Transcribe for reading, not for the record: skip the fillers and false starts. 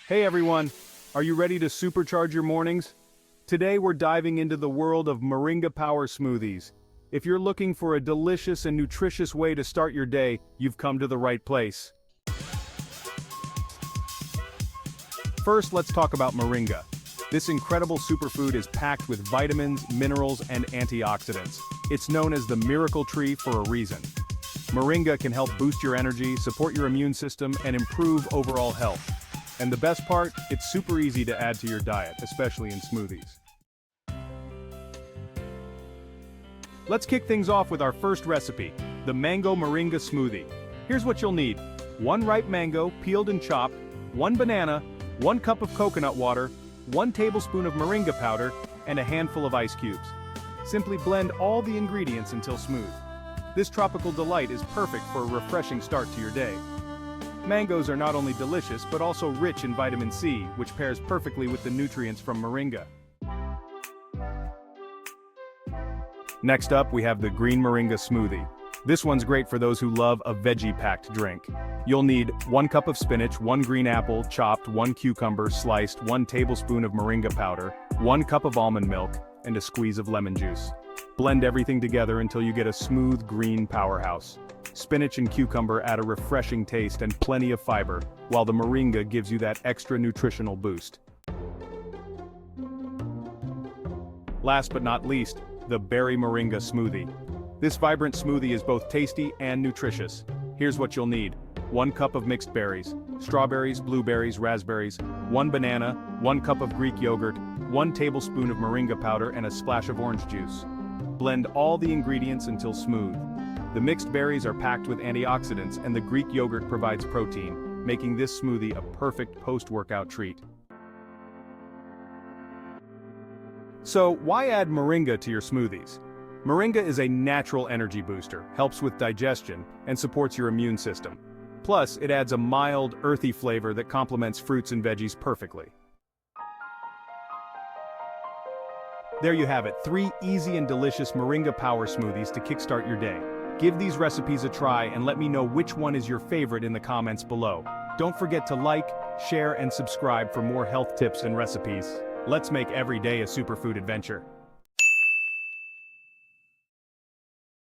Hey everyone, are you ready to supercharge your mornings? Today we're diving into the world of Moringa Power Smoothies. If you're looking for a delicious and nutritious way to start your day, you've come to the right place. First, let's talk about Moringa. This incredible superfood is packed with vitamins, minerals, and antioxidants. It's known as the miracle tree for a reason. Moringa can help boost your energy, support your immune system, and improve overall health. And the best part, it's super easy to add to your diet, especially in smoothies. Let's kick things off with our first recipe, the Mango Moringa Smoothie. Here's what you'll need: 1 ripe mango, peeled and chopped, 1 banana, 1 cup of coconut water, 1 tablespoon of moringa powder, and a handful of ice cubes. Simply blend all the ingredients until smooth. This tropical delight is perfect for a refreshing start to your day. Mangoes are not only delicious but also rich in vitamin C, which pairs perfectly with the nutrients from moringa. Next up, we have the Green Moringa Smoothie. This one's great for those who love a veggie-packed drink. You'll need 1 cup of spinach, 1 green apple, chopped, 1 cucumber, sliced, 1 tablespoon of moringa powder, 1 cup of almond milk, and a squeeze of lemon juice. Blend everything together until you get a smooth green powerhouse. Spinach and cucumber add a refreshing taste and plenty of fiber, while the moringa gives you that extra nutritional boost. Last but not least, the Berry Moringa Smoothie. This vibrant smoothie is both tasty and nutritious. Here's what you'll need: 1 cup of mixed berries, strawberries, blueberries, raspberries, 1 banana, 1 cup of Greek yogurt, 1 tablespoon of moringa powder, and a splash of orange juice. Blend all the ingredients until smooth. The mixed berries are packed with antioxidants and the Greek yogurt provides protein, making this smoothie a perfect post-workout treat. So, why add moringa to your smoothies? Moringa is a natural energy booster, helps with digestion, and supports your immune system. Plus, it adds a mild, earthy flavor that complements fruits and veggies perfectly. There you have it, 3 easy and delicious Moringa Power Smoothies to kickstart your day. Give these recipes a try and let me know which one is your favorite in the comments below. Don't forget to like, share, and subscribe for more health tips and recipes. Let's make every day a superfood adventure.